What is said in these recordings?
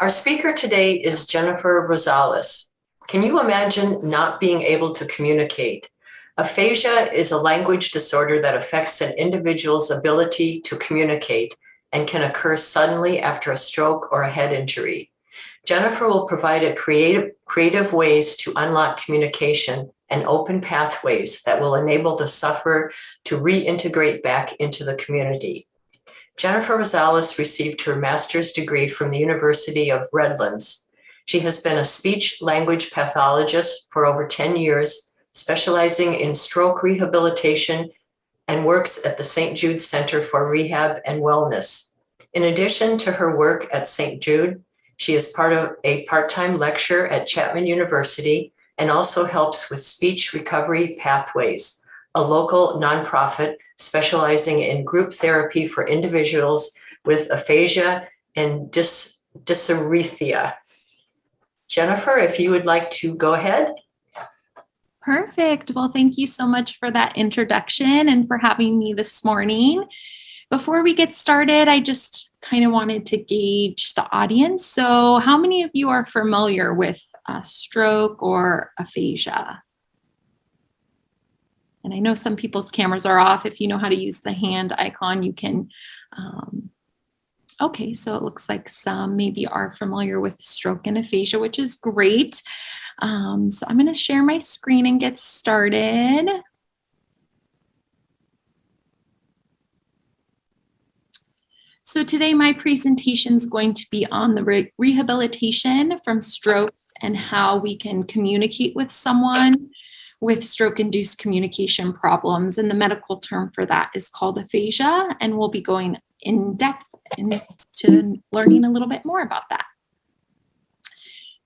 Our speaker today is Jennifer Rosales. Can you imagine not being able to communicate? Aphasia is a language disorder that affects an individual's ability to communicate and can occur suddenly after a stroke or a head injury. Jennifer will provide creative ways to unlock communication and open pathways that will enable the sufferer to reintegrate back into the community. Jennifer Rosales received her master's degree from the University of Redlands. She has been a speech-language pathologist for over 10 years, specializing in stroke rehabilitation, and works at the St. Jude Center for Rehab and Wellness. In addition to her work at St. Jude, she is part of a part-time lecturer at Chapman University and also helps with Speech Recovery Pathways, a local nonprofit specializing in group therapy for individuals with aphasia and dysarthria. Jennifer, if you would like to go ahead. Perfect. Well, thank you so much for that introduction and for having me this morning. Before we get started, I just kind of wanted to gauge the audience. So how many of you are familiar with stroke or aphasia? And I know some people's cameras are off. If you know how to use the hand icon, you can. Okay, so it looks like some maybe are familiar with stroke and aphasia, which is great. So I'm going to share my screen and get started. So today my presentation is going to be on the rehabilitation from strokes and how we can communicate with someone with stroke-induced communication problems. And the medical term for that is called aphasia. And we'll be going in depth into learning a little bit more about that.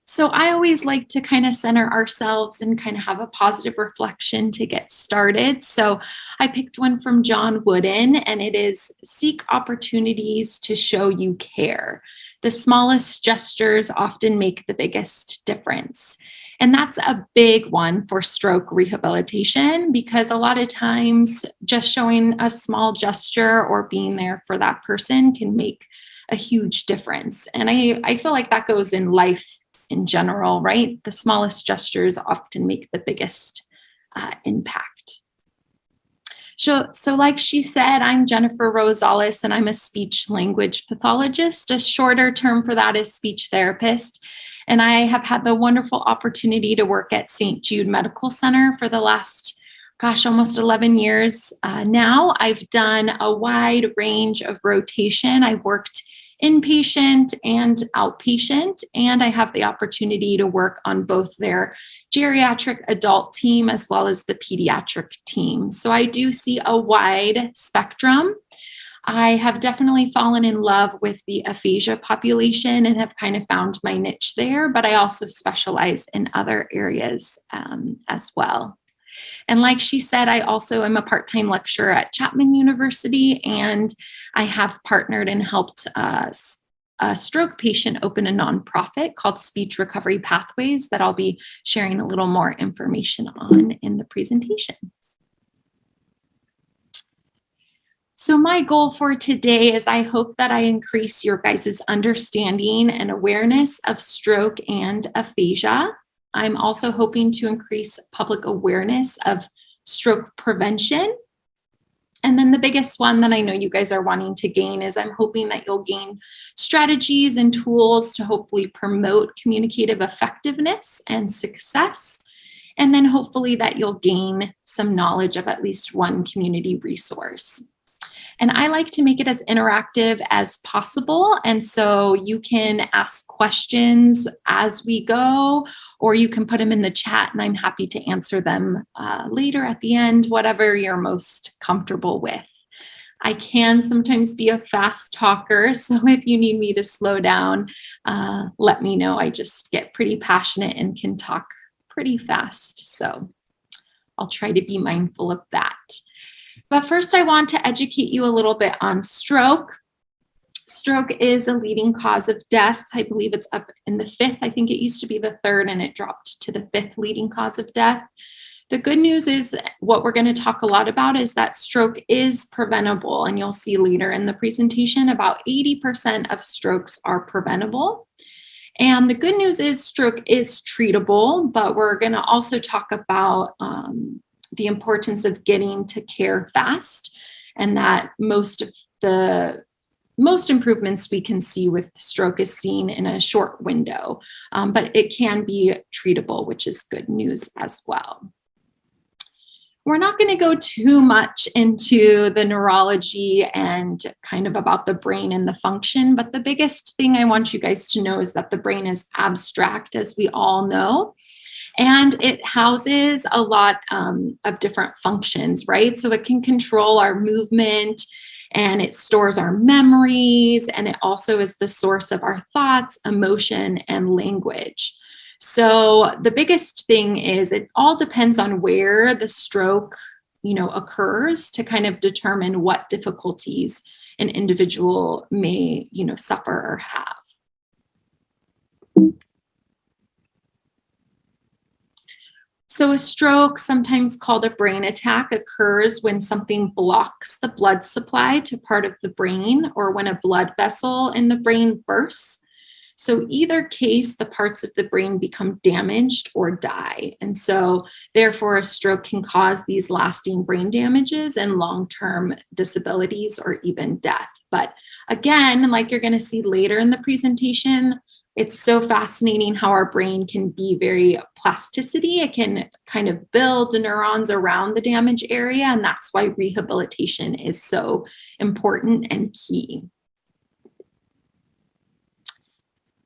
So I always like to kind of center ourselves and kind of have a positive reflection to get started. So I picked one from John Wooden, and it is seek opportunities to show you care. The smallest gestures often make the biggest difference. And that's a big one for stroke rehabilitation, because a lot of times just showing a small gesture or being there for that person can make a huge difference. And I feel like that goes in life in general, right? The smallest gestures often make the biggest impact. So like she said, I'm Jennifer Rosales, and I'm a speech language pathologist. A shorter term for that is speech therapist. And I have had the wonderful opportunity to work at St. Jude Medical Center for the last, almost 11 years now. I've done a wide range of rotation. I've worked inpatient and outpatient, and I have the opportunity to work on both their geriatric adult team as well as the pediatric team. So I do see a wide spectrum. I have definitely fallen in love with the aphasia population and have kind of found my niche there, but I also specialize in other areas as well. And like she said, I also am a part-time lecturer at Chapman University, and I have partnered and helped a stroke patient open a nonprofit called Speech Recovery Pathways that I'll be sharing a little more information on in the presentation. So my goal for today is I hope that I increase your guys' understanding and awareness of stroke and aphasia. I'm also hoping to increase public awareness of stroke prevention. And then the biggest one that I know you guys are wanting to gain is I'm hoping that you'll gain strategies and tools to hopefully promote communicative effectiveness and success. And then hopefully that you'll gain some knowledge of at least one community resource. And I like to make it as interactive as possible. And so you can ask questions as we go, or you can put them in the chat and I'm happy to answer them later at the end, whatever you're most comfortable with. I can sometimes be a fast talker, so if you need me to slow down, let me know. I just get pretty passionate and can talk pretty fast. So I'll try to be mindful of that. But first, I want to educate you a little bit on stroke. Stroke is a leading cause of death. I believe it's up in the 5th. I think it used to be the 3rd, and it dropped to the 5th leading cause of death. The good news is what we're going to talk a lot about is that stroke is preventable. And you'll see later in the presentation, about 80% of strokes are preventable. And the good news is stroke is treatable, but we're going to also talk about the importance of getting to care fast, and that most improvements we can see with stroke is seen in a short window, but it can be treatable, which is good news as well. We're not going to go too much into the neurology and kind of about the brain and the function, but the biggest thing I want you guys to know is that the brain is abstract, as we all know, and it houses a lot of different functions, right? So it can control our movement, and it stores our memories, and it also is the source of our thoughts, emotion, and language. So the biggest thing is it all depends on where the stroke, occurs to kind of determine what difficulties an individual may, suffer or have. So a stroke, sometimes called a brain attack, occurs when something blocks the blood supply to part of the brain, or when a blood vessel in the brain bursts. So either case, the parts of the brain become damaged or die. And so therefore, a stroke can cause these lasting brain damages and long-term disabilities or even death. But again, like you're going to see later in the presentation, it's so fascinating how our brain can be very plasticity. It can kind of build the neurons around the damaged area. And that's why rehabilitation is so important and key.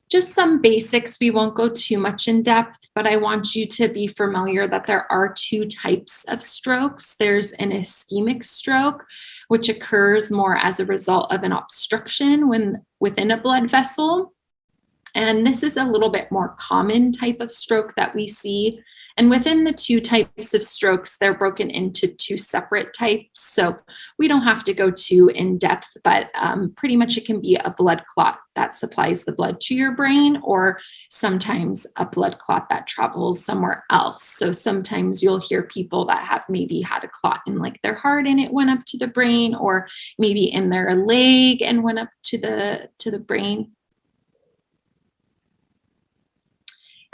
Just some basics. We won't go too much in depth, but I want you to be familiar that there are two types of strokes. There's an ischemic stroke, which occurs more as a result of an obstruction within a blood vessel. And this is a little bit more common type of stroke that we see. And within the two types of strokes, they're broken into two separate types. So we don't have to go too in depth, but pretty much it can be a blood clot that supplies the blood to your brain, or sometimes a blood clot that travels somewhere else. So sometimes you'll hear people that have maybe had a clot in like their heart and it went up to the brain, or maybe in their leg and went up to the brain.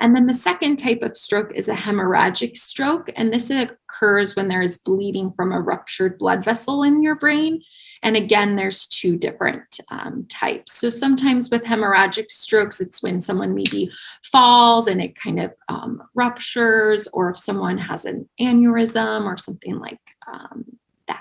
And then the second type of stroke is a hemorrhagic stroke. And this occurs when there is bleeding from a ruptured blood vessel in your brain. And again, there's two different types. So sometimes with hemorrhagic strokes, it's when someone maybe falls and it kind of ruptures, or if someone has an aneurysm or something like that.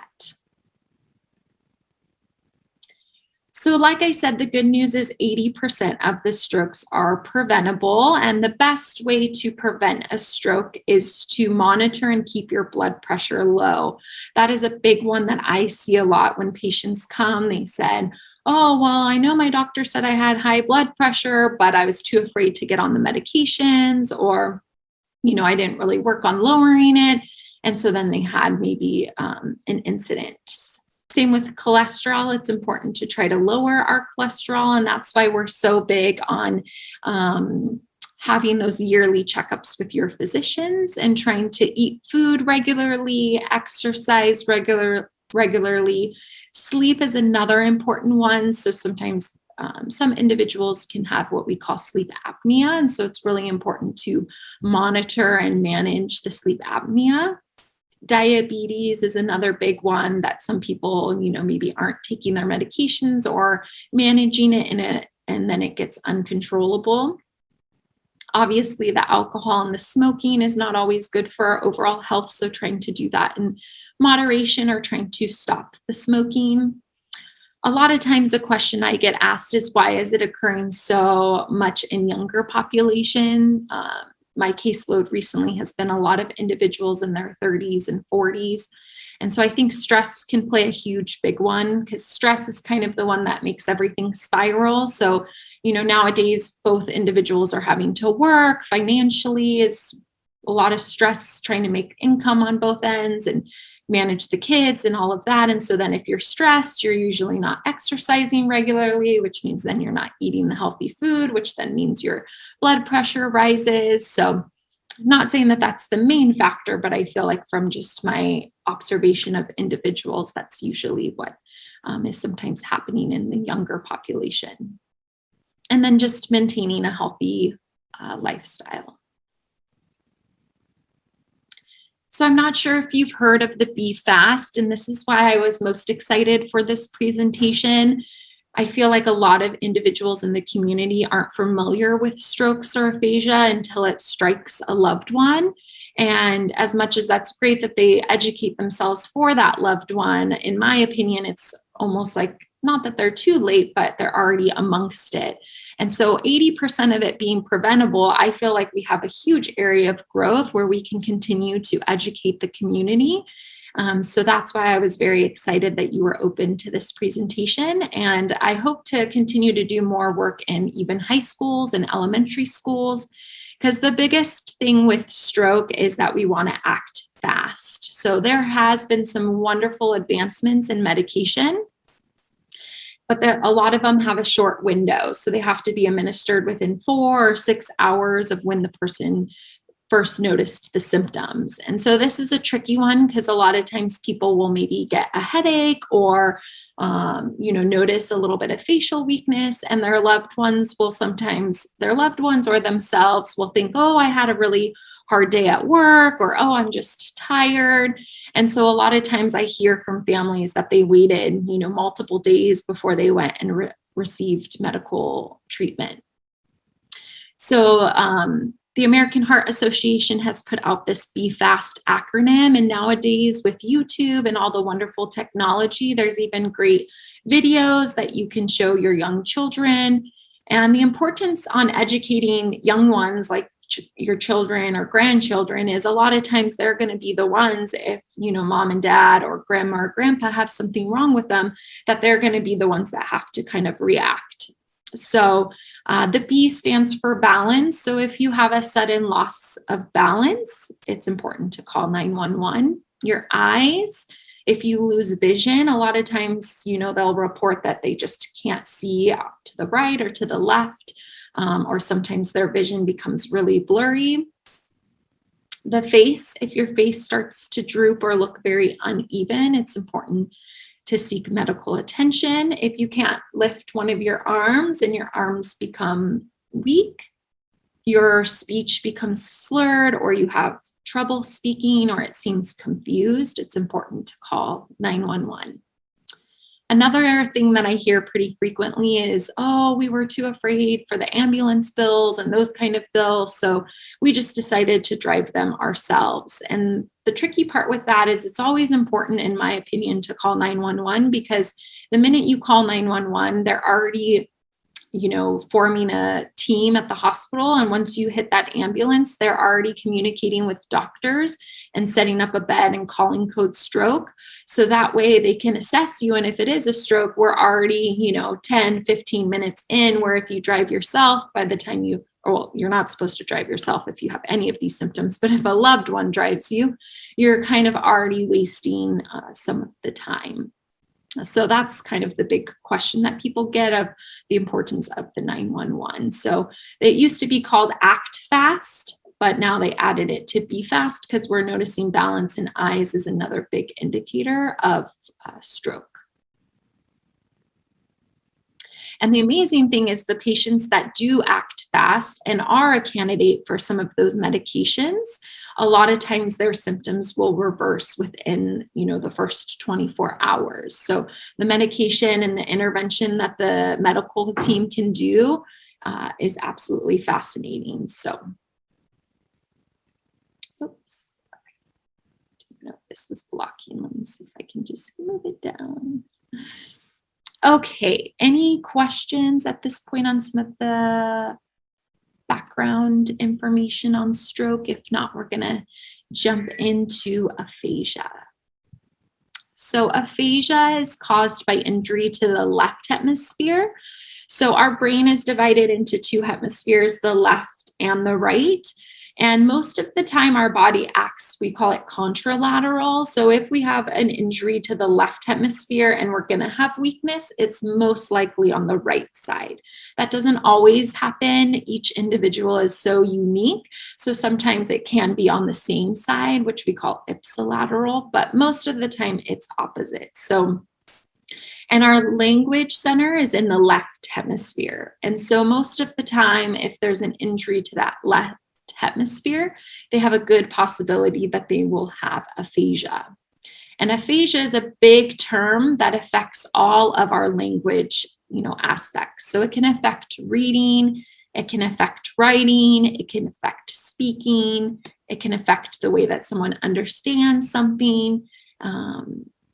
So like I said, the good news is 80% of the strokes are preventable. And the best way to prevent a stroke is to monitor and keep your blood pressure low. That is a big one that I see a lot when patients come. They said, oh, well, I know my doctor said I had high blood pressure, but I was too afraid to get on the medications, or, I didn't really work on lowering it. And so then they had maybe an incident. Same with cholesterol. It's important to try to lower our cholesterol. And that's why we're so big on having those yearly checkups with your physicians and trying to eat food regularly, exercise regularly. Sleep is another important one. So sometimes some individuals can have what we call sleep apnea. And so it's really important to monitor and manage the sleep apnea. Diabetes is another big one that some people, maybe aren't taking their medications or managing it and then it gets uncontrollable. Obviously, the alcohol and the smoking is not always good for our overall health. So trying to do that in moderation, or trying to stop the smoking. A lot of times a question I get asked is, why is it occurring so much in younger population? My caseload recently has been a lot of individuals in their 30s and 40s. And so I think stress can play a huge, big one, because stress is kind of the one that makes everything spiral. So, nowadays, both individuals are having to work financially, is a lot of stress trying to make income on both ends and manage the kids and all of that. And so then if you're stressed, you're usually not exercising regularly, which means then you're not eating the healthy food, which then means your blood pressure rises. So I'm not saying that that's the main factor, but I feel like from just my observation of individuals, that's usually what is sometimes happening in the younger population. and then just maintaining a healthy lifestyle. So I'm not sure if you've heard of the Be Fast, and this is why I was most excited for this presentation. I feel like a lot of individuals in the community aren't familiar with strokes or aphasia until it strikes a loved one. And as much as that's great that they educate themselves for that loved one, in my opinion, it's almost like, not that they're too late, but they're already amongst it. And so 80% of it being preventable, I feel like we have a huge area of growth where we can continue to educate the community. So that's why I was very excited that you were open to this presentation. And I hope to continue to do more work in even high schools and elementary schools, because the biggest thing with stroke is that we want to act fast. So there has been some wonderful advancements in medication, but a lot of them have a short window. So they have to be administered within 4 or 6 hours of when the person first noticed the symptoms. And so this is a tricky one because a lot of times people will maybe get a headache or, notice a little bit of facial weakness, and their loved ones will sometimes, their loved ones or themselves will think, oh, I had a really hard day at work, or, oh, I'm just tired. And so a lot of times I hear from families that they waited, multiple days before they went and received medical treatment. So, the American Heart Association has put out this Be Fast acronym, and nowadays with YouTube and all the wonderful technology, there's even great videos that you can show your young children. And the importance on educating young ones like your children or grandchildren is a lot of times they're going to be the ones, if mom and dad or grandma or grandpa have something wrong with them, that they're going to be the ones that have to kind of react. So the B stands for balance. So if you have a sudden loss of balance, it's important to call 911. Your eyes, if you lose vision, a lot of times, they'll report that they just can't see out to the right or to the left, or sometimes their vision becomes really blurry. The face, if your face starts to droop or look very uneven, it's important to seek medical attention. If you can't lift one of your arms and your arms become weak, your speech becomes slurred, or you have trouble speaking, or it seems confused, it's important to call 911. Another thing that I hear pretty frequently is, oh, we were too afraid for the ambulance bills and those kind of bills, so we just decided to drive them ourselves. And the tricky part with that is it's always important, in my opinion, to call 911, because the minute you call 911, they're already forming a team at the hospital. And once you hit that ambulance, they're already communicating with doctors and setting up a bed and calling code stroke. So that way they can assess you. And if it is a stroke, we're already, 10, 15 minutes in, where if you drive yourself, by the time you're not supposed to drive yourself if you have any of these symptoms, but if a loved one drives you, you're kind of already wasting some of the time. So that's kind of the big question that people get of the importance of the 911. So it used to be called Act Fast, but now they added it to Be Fast because we're noticing balance in eyes is another big indicator of stroke. And the amazing thing is the patients that do act fast and are a candidate for some of those medications, a lot of times their symptoms will reverse within, the first 24 hours. So the medication and the intervention that the medical team can do is absolutely fascinating. So, oops, I didn't know if this was blocking. Let me see if I can just move it down. Okay, any questions at this point on some of the background information on stroke? If not, we're gonna jump into aphasia. So aphasia is caused by injury to the left hemisphere. So our brain is divided into two hemispheres, the left and the right. And most of the time our body acts, we call it contralateral. So if we have an injury to the left hemisphere and we're going to have weakness, it's most likely on the right side. That doesn't always happen. Each individual is so unique. So sometimes it can be on the same side, which we call ipsilateral, but most of the time it's opposite. So, and our language center is in the left hemisphere. And so most of the time, if there's an injury to that left hemisphere, they have a good possibility that they will have aphasia. And aphasia is a big term that affects all of our language, aspects. So it can affect reading, it can affect writing, it can affect speaking, it can affect the way that someone understands something.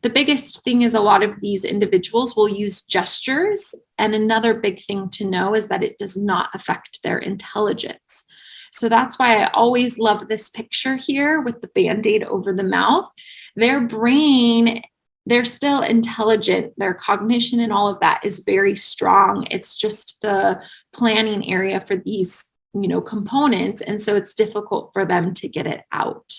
The biggest thing is a lot of these individuals will use gestures. And another big thing to know is that it does not affect their intelligence. So that's why I always love this picture here with the Band-Aid over the mouth. Their brain, they're still intelligent. Their cognition and all of that is very strong. It's just the planning area for these, components. And so it's difficult for them to get it out.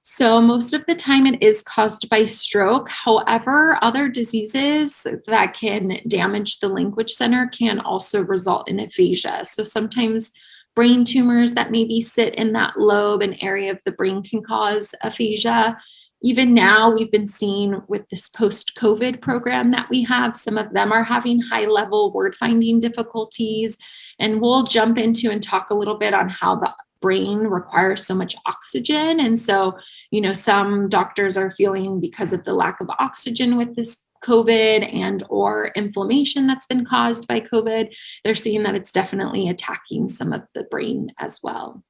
So most of the time it is caused by stroke. However, other diseases that can damage the language center can also result in aphasia. So sometimes brain tumors that maybe sit in that lobe and area of the brain can cause aphasia. Even now, we've been seeing with this post-COVID program that we have, some of them are having high-level word-finding difficulties. And we'll jump into and talk a little bit on how the brain requires so much oxygen. And so, some doctors are feeling because of the lack of oxygen with this COVID and or inflammation that's been caused by COVID, they're seeing that it's definitely attacking some of the brain as well.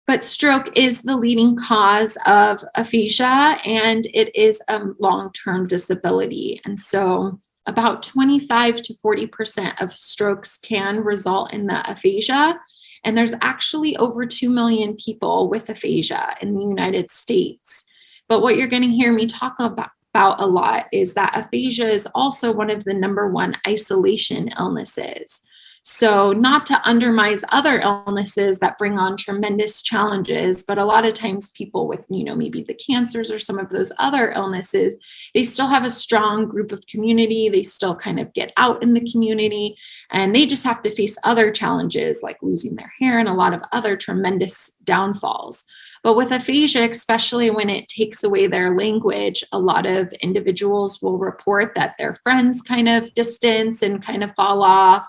But stroke is the leading cause of aphasia, and it is a long-term disability. And so about 25 to 40% of strokes can result in the aphasia. And there's actually over 2 million people with aphasia in the United States. But what you're going to hear me talk about a lot is that aphasia is also one of the #1 isolation illnesses. So not to undermine other illnesses that bring on tremendous challenges, but a lot of times people with, maybe the cancers or some of those other illnesses, they still have a strong group of community. They still kind of get out in the community, and they just have to face other challenges like losing their hair and a lot of other tremendous downfalls. But with aphasia, especially when it takes away their language, a lot of individuals will report that their friends kind of distance and kind of fall off.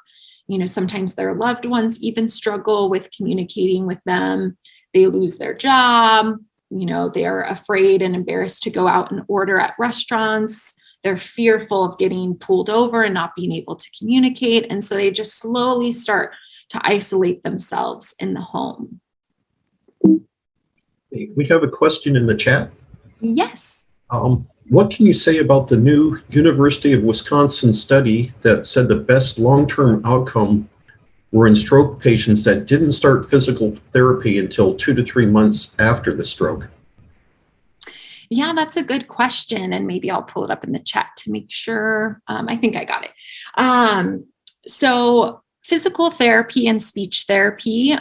Sometimes their loved ones even struggle with communicating with them. They lose their job. They are afraid and embarrassed to go out and order at restaurants. They're fearful of getting pulled over and not being able to communicate. And so they just slowly start to isolate themselves in the home. We have a question in the chat. Yes. What can you say about the new University of Wisconsin study that said the best long-term outcome were in stroke patients that didn't start physical therapy until 2 to 3 months after the stroke? Yeah, that's a good question. And maybe I'll pull it up in the chat to make sure. I think I got it. So physical therapy and speech therapy,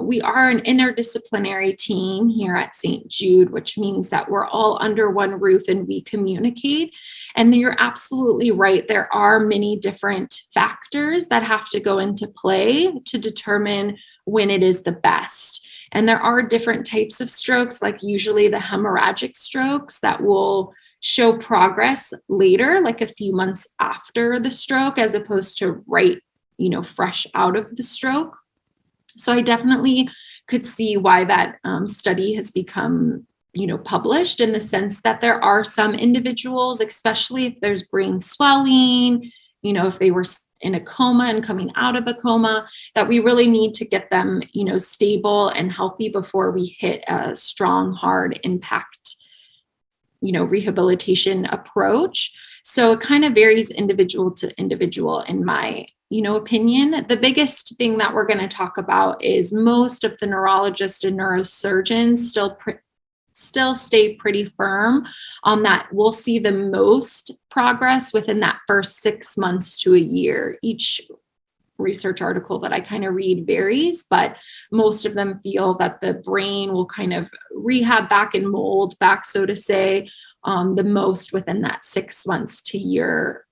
we are an interdisciplinary team here at St. Jude, which means that we're all under one roof and we communicate. And you're absolutely right. There are many different factors that have to go into play to determine when it is the best. And there are different types of strokes, like usually the hemorrhagic strokes that will show progress later, like a few months after the stroke, as opposed to fresh out of the stroke. So I definitely could see why that study has become, published, in the sense that there are some individuals, especially if there's brain swelling, if they were in a coma and coming out of a coma, that we really need to get them, stable and healthy before we hit a strong, hard impact, rehabilitation approach. So it kind of varies individual to individual in my opinion. The biggest thing that we're going to talk about is most of the neurologists and neurosurgeons still stay pretty firm on that. We'll see the most progress within that first 6 months to a year. Each research article that I kind of read varies, but most of them feel that the brain will kind of rehab back and mold back, so to say, the most within that 6 months to year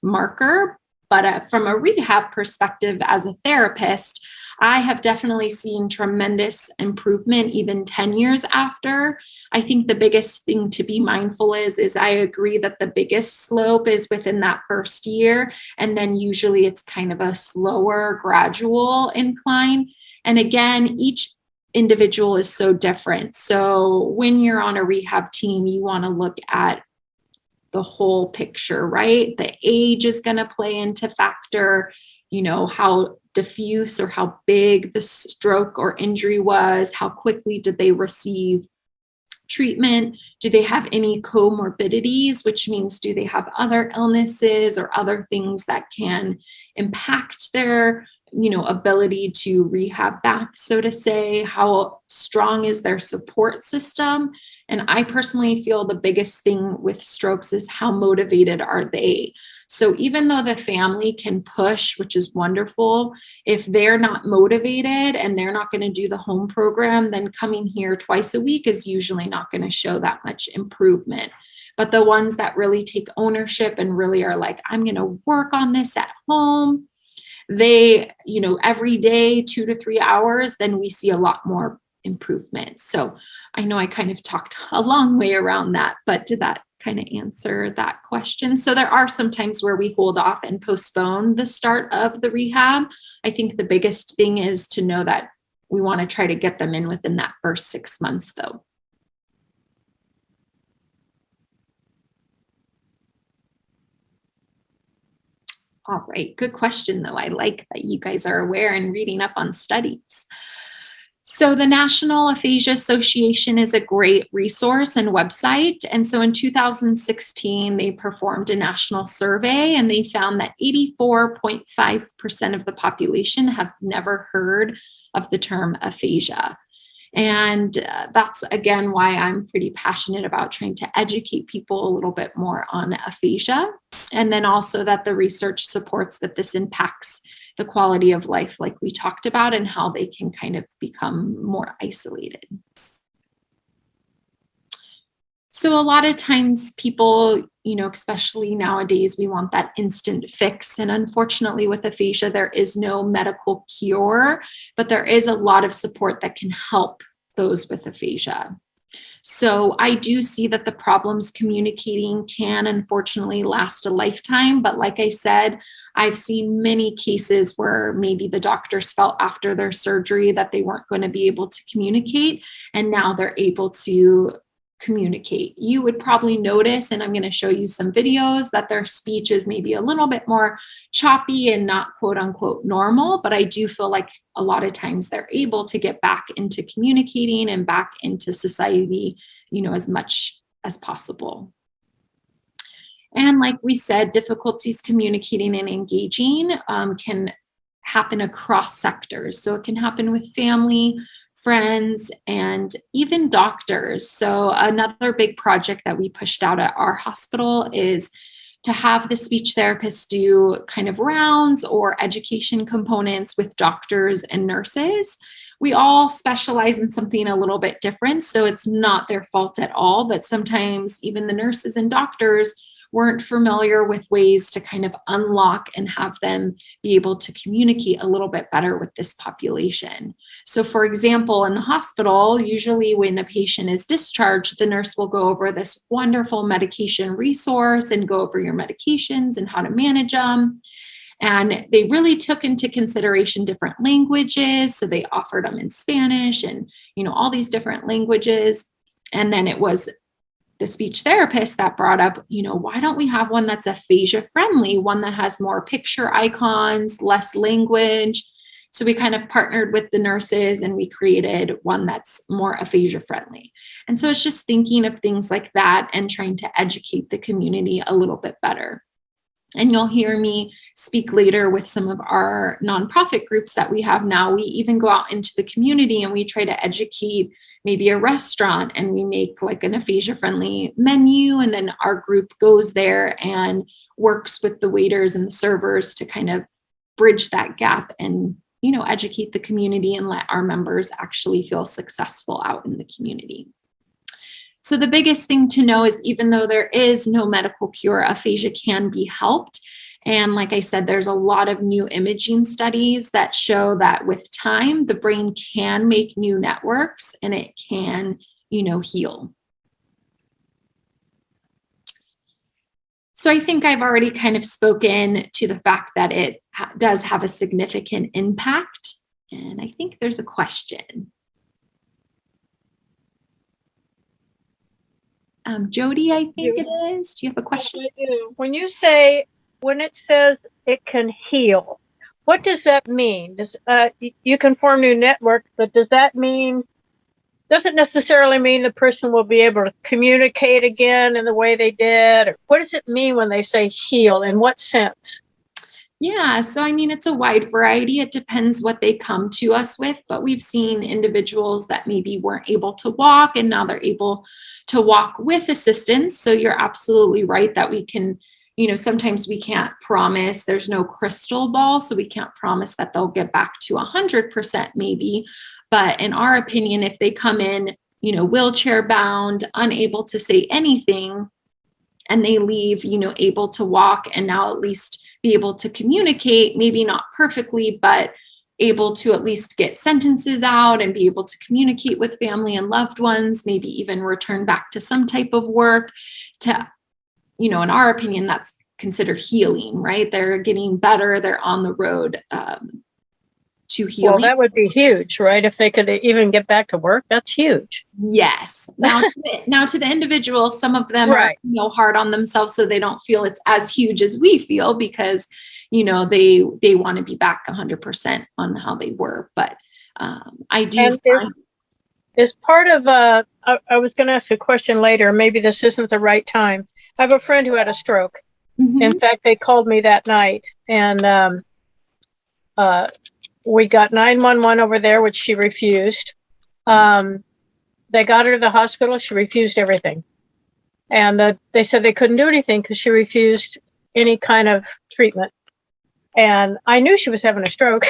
marker. But from a rehab perspective, as a therapist, I have definitely seen tremendous improvement even 10 years after. I think the biggest thing to be mindful is I agree that the biggest slope is within that first year. And then usually it's kind of a slower, gradual incline. And again, each individual is so different. So when you're on a rehab team, you want to look at the whole picture, right? The age is going to play into factor, how diffuse or how big the stroke or injury was, how quickly did they receive treatment, do they have any comorbidities, which means do they have other illnesses or other things that can impact their ability to rehab back, so to say, how strong is their support system. And I personally feel the biggest thing with strokes is how motivated are they. So even though the family can push, which is wonderful, if they're not motivated and they're not going to do the home program, then coming here twice a week is usually not going to show that much improvement. But the ones that really take ownership and really are like, I'm going to work on this at home, they, every day, 2 to 3 hours, then we see a lot more improvement. So I know I kind of talked a long way around that, but did that kind of answer that question? So there are some times where we hold off and postpone the start of the rehab. I think the biggest thing is to know that we want to try to get them in within that first 6 months, though. All right, good question, though. I like that you guys are aware and reading up on studies. So the National Aphasia Association is a great resource and website. And so in 2016, they performed a national survey and they found that 84.5% of the population have never heard of the term aphasia. And that's, again, why I'm pretty passionate about trying to educate people a little bit more on aphasia. And then also that the research supports that this impacts the quality of life, like we talked about, and how they can kind of become more isolated. So a lot of times people, especially nowadays, we want that instant fix. And unfortunately with aphasia, there is no medical cure, but there is a lot of support that can help those with aphasia. So I do see that the problems communicating can unfortunately last a lifetime. But like I said, I've seen many cases where maybe the doctors felt after their surgery that they weren't going to be able to communicate, and now they're able to communicate. You would probably notice, and I'm going to show you some videos, that their speech is maybe a little bit more choppy and not quote unquote normal, but I do feel like a lot of times they're able to get back into communicating and back into society, as much as possible. And like we said, difficulties communicating and engaging can happen across sectors. So it can happen with family, friends, and even doctors. So another big project that we pushed out at our hospital is to have the speech therapist do kind of rounds or education components with doctors and nurses. We all specialize in something a little bit different, so it's not their fault at all, but sometimes even the nurses and doctors weren't familiar with ways to kind of unlock and have them be able to communicate a little bit better with this population. So for example, in the hospital, usually when a patient is discharged, the nurse will go over this wonderful medication resource and go over your medications and how to manage them. And they really took into consideration different languages. So they offered them in Spanish and, all these different languages. And then it was the speech therapist that brought up, why don't we have one that's aphasia friendly, one that has more picture icons, less language? So we kind of partnered with the nurses and we created one that's more aphasia friendly. And so it's just thinking of things like that and trying to educate the community a little bit better. And you'll hear me speak later with some of our nonprofit groups that we have now. We even go out into the community and we try to educate maybe a restaurant, and we make like an aphasia friendly menu. And then our group goes there and works with the waiters and the servers to kind of bridge that gap and, educate the community and let our members actually feel successful out in the community. So the biggest thing to know is even though there is no medical cure, aphasia can be helped. And like I said, there's a lot of new imaging studies that show that with time, the brain can make new networks and it can, heal. So I think I've already kind of spoken to the fact that it does have a significant impact. And I think there's a question. Jody, I think it is. Do you have a question? I do. When it says it can heal, what does that mean? You can form new networks, but doesn't necessarily mean the person will be able to communicate again in the way they did? Or what does it mean when they say heal? In what sense? Yeah, so it's a wide variety. It depends what they come to us with, but we've seen individuals that maybe weren't able to walk and now they're able to walk with assistance. So you're absolutely right that we can, sometimes we can't promise, there's no crystal ball, so we can't promise that they'll get back to 100% maybe. But in our opinion, if they come in, wheelchair bound, unable to say anything, and they leave, able to walk and now at least be able to communicate, maybe not perfectly, but able to at least get sentences out and be able to communicate with family and loved ones, maybe even return back to some type of work to, in our opinion, that's considered healing, right? They're getting better. They're on the road to healing. Well, that would be huge, right? If they could even get back to work, that's huge. Yes. Now to the individuals, some of them right. are, hard on themselves, so they don't feel it's as huge as we feel because, they want to be back 100% on how they were. But I do. Is part of, I was going to ask a question later, maybe this isn't the right time. I have a friend who had a stroke. Mm-hmm. In fact, they called me that night and we got 911 over there, which she refused. They got her to the hospital. She refused everything. And they said they couldn't do anything because she refused any kind of treatment. And I knew she was having a stroke,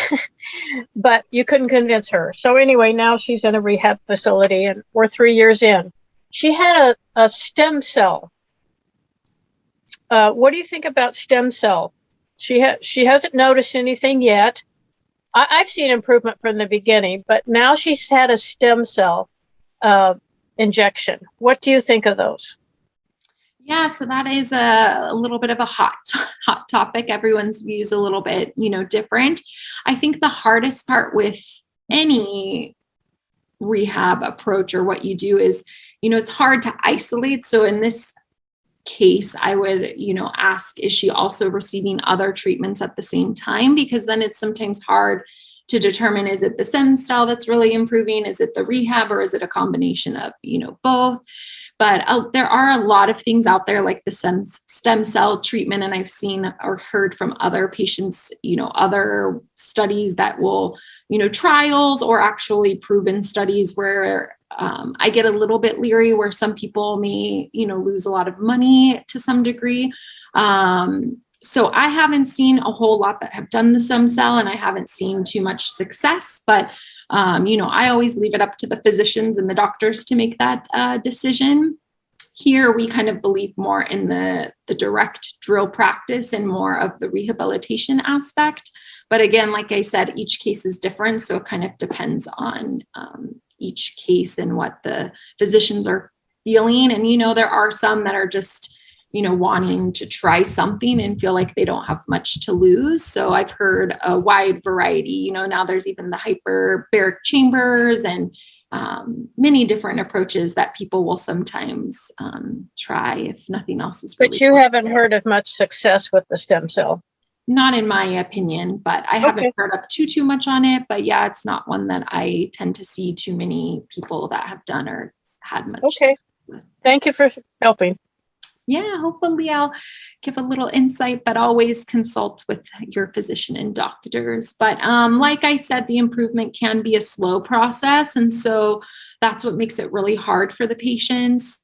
but you couldn't convince her. So anyway, now she's in a rehab facility and we're 3 years in. She had a stem cell. What do you think about stem cell? She hasn't noticed anything yet. I've seen improvement from the beginning, but now she's had a stem cell injection. What do you think of those? Yeah, so that is a little bit of a hot topic. Everyone's views a little bit, different. I think the hardest part with any rehab approach or what you do is, it's hard to isolate. So in this case, I would, ask, is she also receiving other treatments at the same time? Because then it's sometimes hard to determine, is it the stem cell that's really improving? Is it the rehab or is it a combination of, both? But there are a lot of things out there like the stem cell treatment. And I've seen or heard from other patients, other studies that will, trials or actually proven studies where I get a little bit leery where some people may, lose a lot of money to some degree. So I haven't seen a whole lot that have done the stem cell and I haven't seen too much success, but I always leave it up to the physicians and the doctors to make that decision. Here, we kind of believe more in the direct drill practice and more of the rehabilitation aspect. But again, like I said, each case is different. So it kind of depends on each case and what the physicians are feeling. And, there are some that are just, wanting to try something and feel like they don't have much to lose. So I've heard a wide variety, now there's even the hyperbaric chambers and many different approaches that people will sometimes try if nothing else is really. But you haven't heard of much success with the stem cell? Not in my opinion, but I haven't heard up too much on it. But yeah, it's not one that I tend to see too many people that have done or had much success with. Thank you for helping. Yeah, hopefully I'll give a little insight, but always consult with your physician and doctors. But like I said, the improvement can be a slow process. And so that's what makes it really hard for the patients.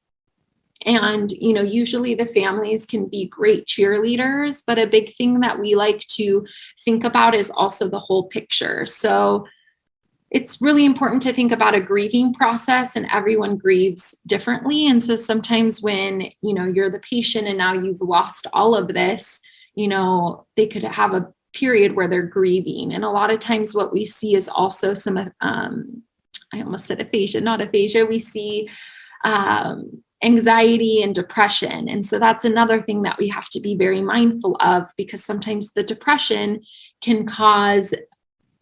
And, usually the families can be great cheerleaders, but a big thing that we like to think about is also the whole picture. So it's really important to think about a grieving process, and everyone grieves differently. And so sometimes when, you're the patient and now you've lost all of this, they could have a period where they're grieving. And a lot of times what we see is also some, I almost said aphasia, not aphasia. We see anxiety and depression. And so that's another thing that we have to be very mindful of, because sometimes the depression can cause,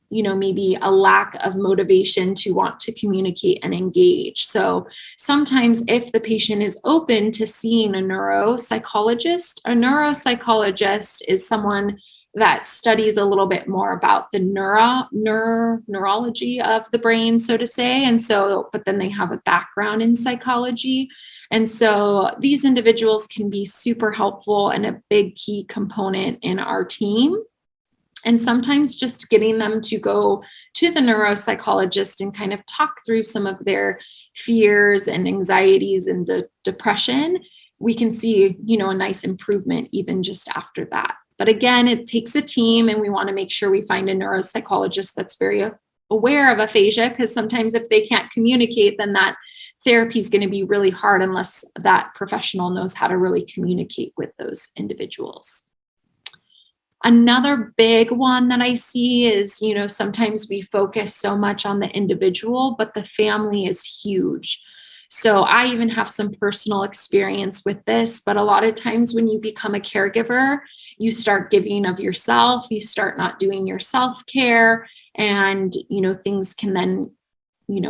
maybe a lack of motivation to want to communicate and engage. So sometimes if the patient is open to seeing a neuropsychologist is someone that studies a little bit more about the neurology of the brain, so to say. And so, but then they have a background in psychology. And so these individuals can be super helpful and a big key component in our team. And sometimes just getting them to go to the neuropsychologist and kind of talk through some of their fears and anxieties and depression, we can see, a nice improvement even just after that. But again, it takes a team, and we want to make sure we find a neuropsychologist that's very aware of aphasia, because sometimes if they can't communicate, then that therapy is going to be really hard unless that professional knows how to really communicate with those individuals. Another big one that I see is, sometimes we focus so much on the individual, but the family is huge. So I even have some personal experience with this, but a lot of times when you become a caregiver, you start giving of yourself, you start not doing your self-care, and, things can then,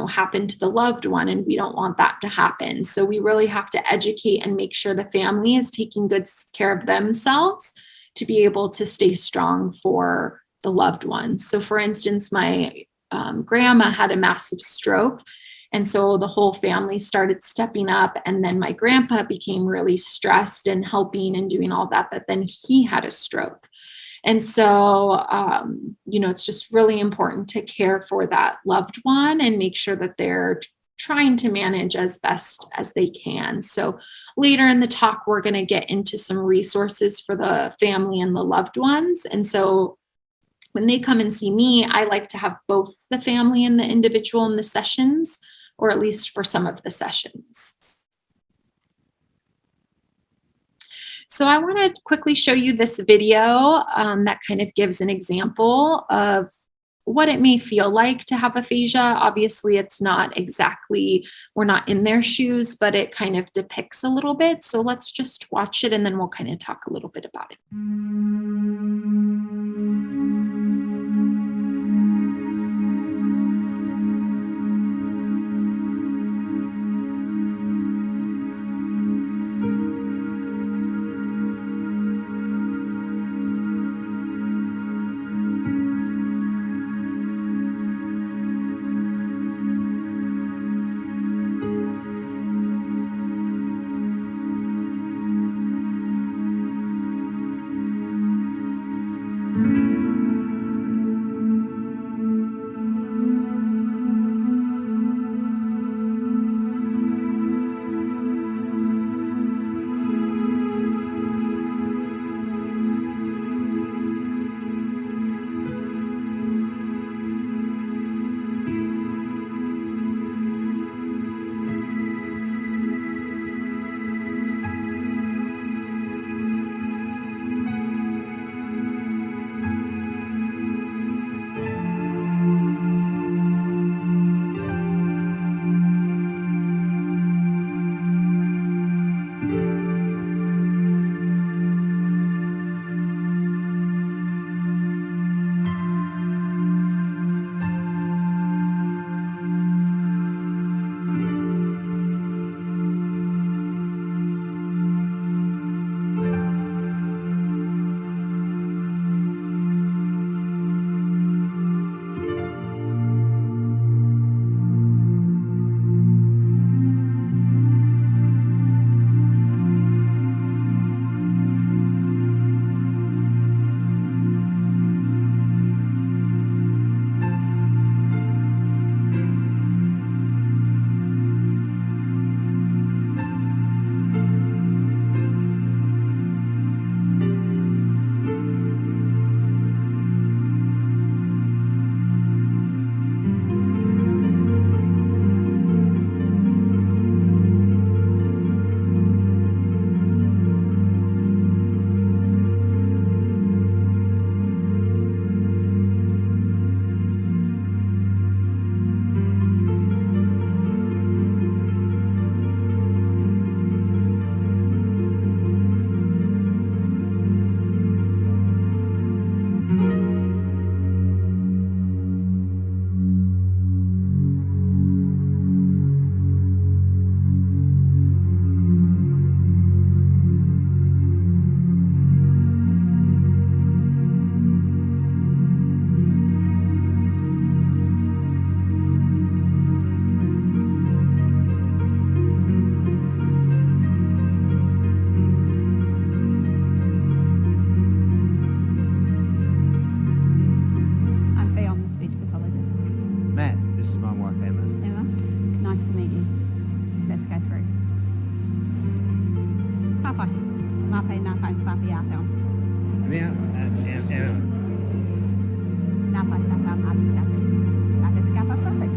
happen to the loved one, and we don't want that to happen. So we really have to educate and make sure the family is taking good care of themselves to be able to stay strong for the loved ones. So for instance, my grandma had a massive stroke. And so the whole family started stepping up, and then my grandpa became really stressed and helping and doing all that, but then he had a stroke. And so, it's just really important to care for that loved one and make sure that they're trying to manage as best as they can. So later in the talk, we're going to get into some resources for the family and the loved ones. And so when they come and see me, I like to have both the family and the individual in the sessions, or at least for some of the sessions. So I want to quickly show you this video that kind of gives an example of what it may feel like to have aphasia. Obviously, it's not exactly, we're not in their shoes, but it kind of depicts a little bit. So let's just watch it, and then we'll kind of talk a little bit about it. Sige. Let's get work. Papa, mapay na kain papi ako. Napay sa papi ako. That's kappa perfect.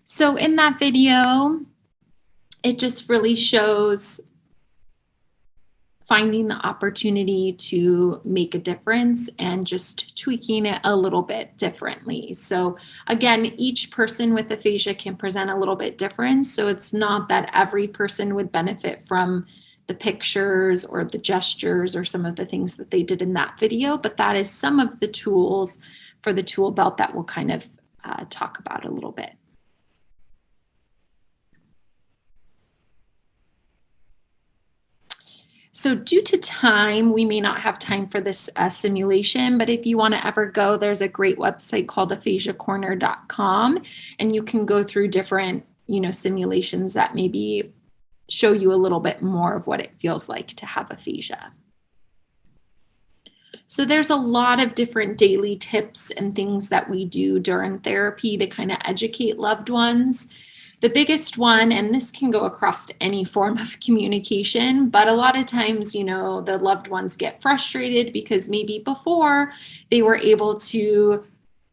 So in that video, it just really shows finding the opportunity to make a difference and just tweaking it a little bit differently. So again, each person with aphasia can present a little bit different. So it's not that every person would benefit from the pictures or the gestures or some of the things that they did in that video, but that is some of the tools for the tool belt that we'll kind of talk about a little bit. So due to time, we may not have time for this simulation, but if you want to ever go, there's a great website called aphasiacorner.com, and you can go through different, simulations that maybe show you a little bit more of what it feels like to have aphasia. So there's a lot of different daily tips and things that we do during therapy to kind of educate loved ones. The biggest one, and this can go across to any form of communication, but a lot of times, the loved ones get frustrated because maybe before they were able to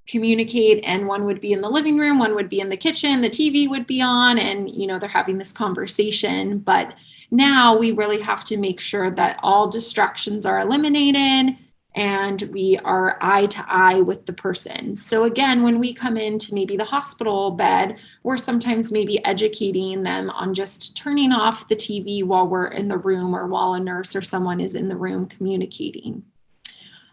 communicate and one would be in the living room, one would be in the kitchen, the TV would be on, and, they're having this conversation. But now we really have to make sure that all distractions are eliminated. and we are eye to eye with the person. So again, when we come into maybe the hospital bed, we're sometimes maybe educating them on just turning off the TV while we're in the room or while a nurse or someone is in the room communicating.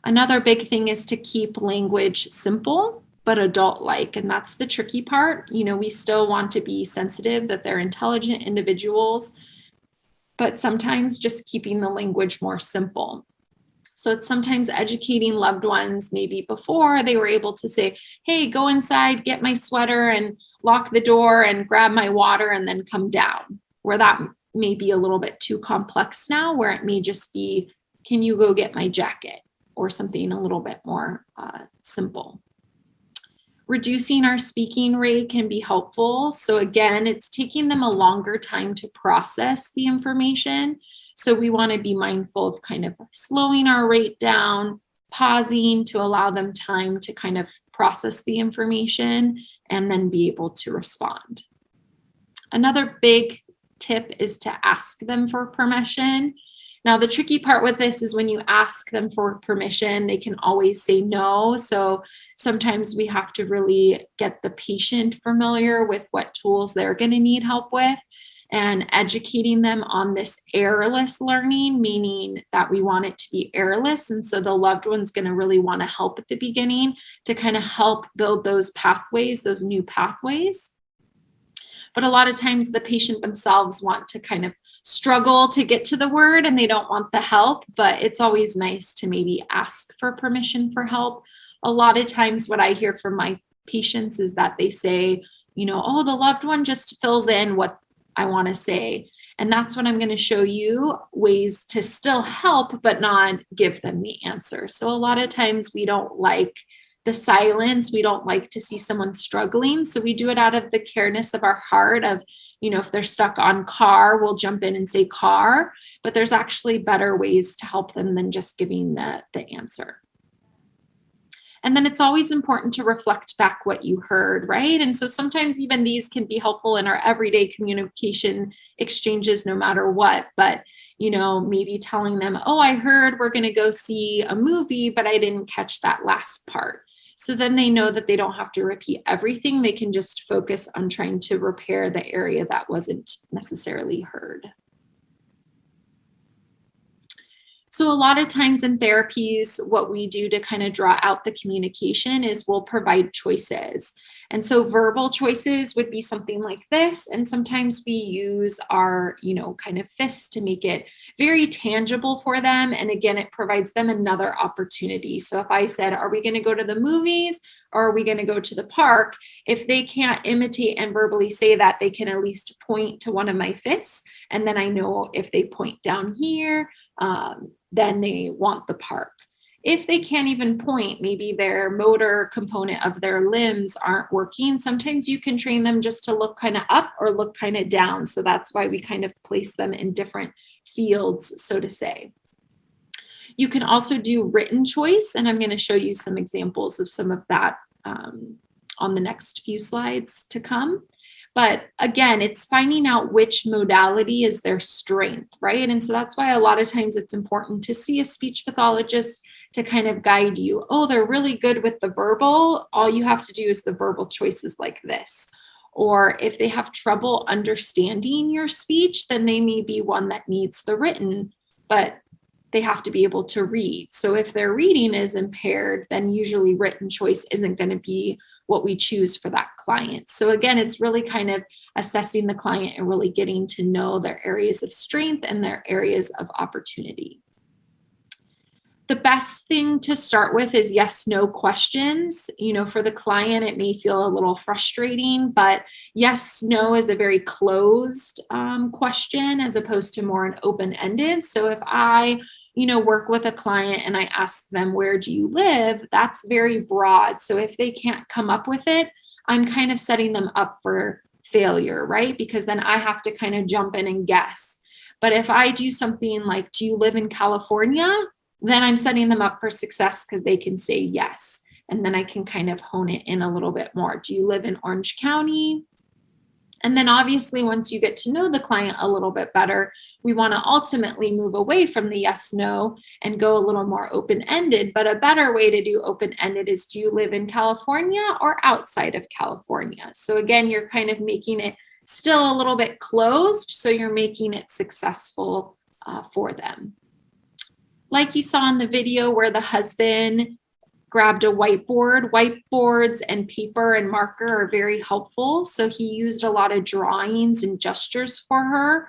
Another big thing is to keep language simple but adult-like, and that's the tricky part. You know, we still want to be sensitive that they're intelligent individuals, but sometimes just keeping the language more simple. So it's sometimes educating loved ones, maybe before they were able to say, hey, go inside, get my sweater and lock the door and grab my water and then come down, where that may be a little bit too complex now, where it may just be, can you go get my jacket, or something a little bit more simple. Reducing our speaking rate can be helpful. So again, it's taking them a longer time to process the information. So we want to be mindful of kind of slowing our rate down, pausing to allow them time to kind of process the information and then be able to respond. Another big tip is to ask them for permission. Now, the tricky part with this is when you ask them for permission, they can always say no. So sometimes we have to really get the patient familiar with what tools they're going to need help with, and educating them on this errorless learning, meaning that we want it to be errorless. And so the loved one's going to really want to help at the beginning to kind of help build those pathways, those new pathways. But a lot of times the patient themselves want to kind of struggle to get to the word and they don't want the help, but it's always nice to maybe ask for permission for help. A lot of times what I hear from my patients is that they say, you know, oh, the loved one just fills in what I want to say. And that's what I'm going to show you, ways to still help, but not give them the answer. So a lot of times we don't like the silence. We don't like to see someone struggling. So we do it out of the careness of our heart of, you know, if they're stuck on car, we'll jump in and say car, but there's actually better ways to help them than just giving the answer. And then it's always important to reflect back what you heard, right? And so sometimes even these can be helpful in our everyday communication exchanges, no matter what. But, you know, maybe telling them, oh, I heard we're going to go see a movie, but I didn't catch that last part. So then they know that they don't have to repeat everything. They can just focus on trying to repair the area that wasn't necessarily heard. So a lot of times in therapies, what we do to kind of draw out the communication is we'll provide choices. And so verbal choices would be something like this. And sometimes we use our, you know, kind of fists to make it very tangible for them. And again, it provides them another opportunity. So if I said, are we going to go to the movies or are we going to go to the park? If they can't imitate and verbally say that, they can at least point to one of my fists. And then I know if they point down here, then they want the park. If they can't even point, maybe their motor component of their limbs aren't working, sometimes you can train them just to look kind of up or look kind of down. So that's why we kind of place them in different fields, so to say. You can also do written choice, and I'm going to show you some examples of some of that on the next few slides to come. But again, it's finding out which modality is their strength, right? And so that's why a lot of times it's important to see a speech pathologist to kind of guide you. Oh, they're really good with the verbal. All you have to do is the verbal choices like this. Or if they have trouble understanding your speech, then they may be one that needs the written, but they have to be able to read. So if their reading is impaired, then usually written choice isn't going to be what we choose for that client. So again, it's really kind of assessing the client and really getting to know their areas of strength and their areas of opportunity. The best thing to start with is yes, no questions. You know, for the client, it may feel a little frustrating, but yes, no is a very closed question as opposed to more an open-ended. So if I work with a client and I ask them, where do you live? That's very broad. So if they can't come up with it, I'm kind of setting them up for failure, right? Because then I have to kind of jump in and guess. But if I do something like, do you live in California? Then I'm setting them up for success because they can say yes. And then I can kind of hone it in a little bit more. Do you live in Orange County? And then obviously, once you get to know the client a little bit better, we want to ultimately move away from the yes, no and go a little more open-ended. But a better way to do open-ended is, do you live in California or outside of California? So again, you're kind of making it still a little bit closed, so you're making it successful for them. Like you saw in the video where the husband grabbed a whiteboard. Whiteboards and paper and marker are very helpful. So he used a lot of drawings and gestures for her,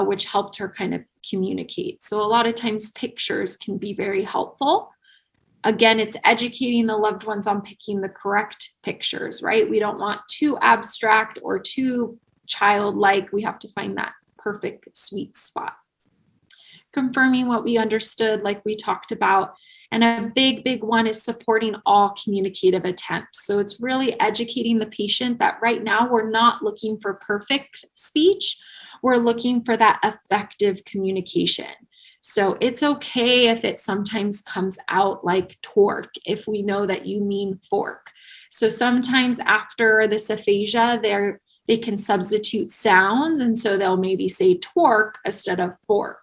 which helped her kind of communicate. So a lot of times pictures can be very helpful. Again, it's educating the loved ones on picking the correct pictures, right? We don't want too abstract or too childlike. We have to find that perfect sweet spot. Confirming what we understood, like we talked about. And a big one is supporting all communicative attempts. So it's really educating the patient that right now we're not looking for perfect speech. We're looking for that effective communication. So it's okay if it sometimes comes out like torque, if we know that you mean fork. So sometimes after this aphasia, they can substitute sounds. And so they'll maybe say torque instead of fork.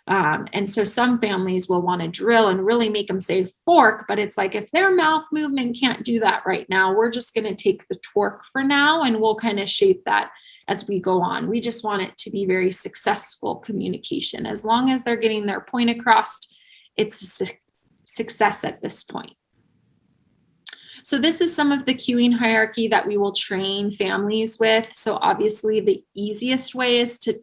And so some families will want to drill and really make them say fork, but it's like, if their mouth movement can't do that right now, we're just going to take the torque for now, and we'll kind of shape that as we go on. We just want it to be very successful communication. As long as they're getting their point across, it's a success at this point. So this is some of the cueing hierarchy that we will train families with. So obviously the easiest way is to,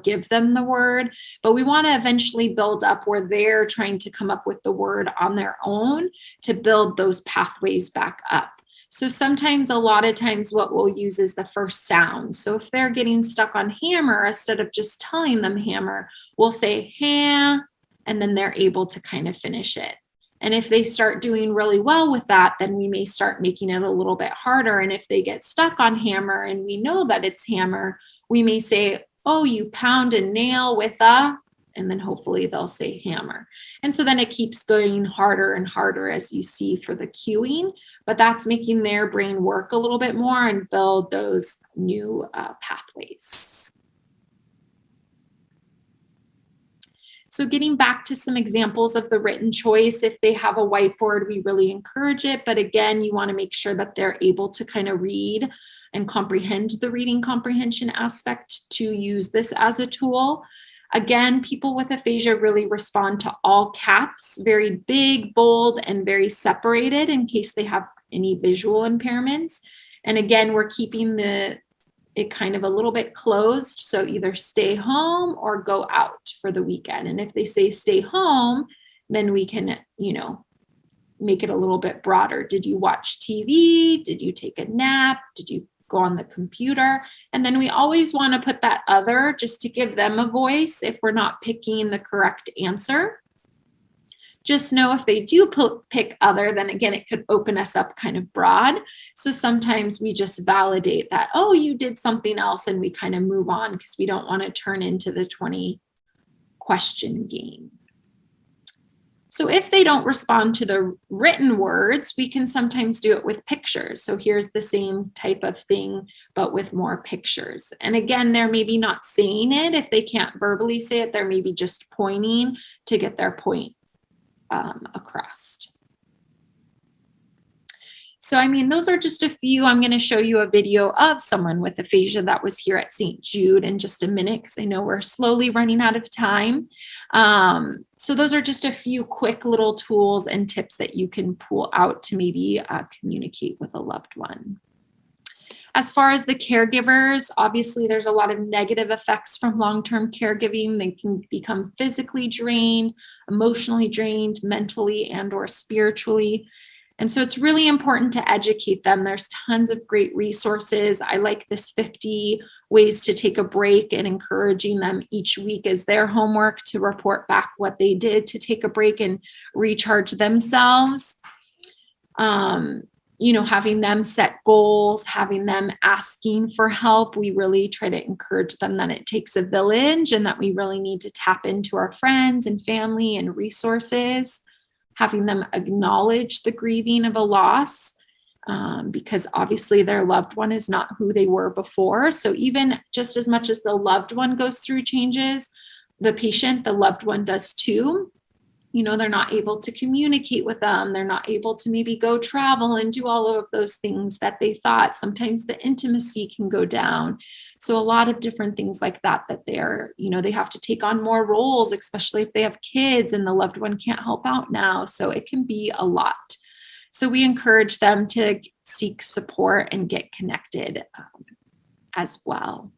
give them the word, but we want to eventually build up where they're trying to come up with the word on their own to build those pathways back up. So sometimes, a lot of times, what we'll use is the first sound. So if they're getting stuck on hammer, instead of just telling them hammer, we'll say ha, and then they're able to kind of finish it. And if they start doing really well with that, then we may start making it a little bit harder. And if they get stuck on hammer and we know that it's hammer, we may say, oh, you pound a nail with a, and then hopefully they'll say hammer. And so then it keeps going harder and harder, as you see for the cueing, but that's making their brain work a little bit more and build those new pathways. So getting back to some examples of the written choice, if they have a whiteboard, we really encourage it. But again, you want to make sure that they're able to kind of read and comprehend the reading comprehension aspect to use this as a tool. Again, people with aphasia really respond to all caps, very big, bold, and very separated in case they have any visual impairments. And again, we're keeping it kind of a little bit closed. So either stay home or go out for the weekend. And if they say stay home, then we can, make it a little bit broader. Did you watch TV? Did you take a nap? Did you go on the computer? And then we always want to put that other just to give them a voice if we're not picking the correct answer. Just know if they do pick other, then again, it could open us up kind of broad. So sometimes we just validate that, oh, you did something else, and we kind of move on because we don't want to turn into the 20 question game. So if they don't respond to the written words, we can sometimes do it with pictures. So here's the same type of thing, but with more pictures. And again, they're maybe not saying it. If they can't verbally say it, they're maybe just pointing to get their point across. So, those are just a few. I'm going to show you a video of someone with aphasia that was here at St. Jude in just a minute, because I know we're slowly running out of time. So those are just a few quick little tools and tips that you can pull out to maybe communicate with a loved one. As far as the caregivers, obviously there's a lot of negative effects from long-term caregiving. They can become physically drained, emotionally drained, mentally and or spiritually. And so it's really important to educate them. There's tons of great resources. I like this 50 ways to take a break, and encouraging them each week as their homework to report back what they did to take a break and recharge themselves. Having them set goals, having them asking for help. We really try to encourage them that it takes a village and that we really need to tap into our friends and family and resources. Having them acknowledge the grieving of a loss. because obviously their loved one is not who they were before. So even just as much as the loved one goes through changes, the patient, the loved one does too. You know, they're not able to communicate with them. They're not able to maybe go travel and do all of those things that they thought. Sometimes the intimacy can go down. So a lot of different things like that, that they're, you know, they have to take on more roles, especially if they have kids and the loved one can't help out now. So it can be a lot. So we encourage them to seek support and get connected as well.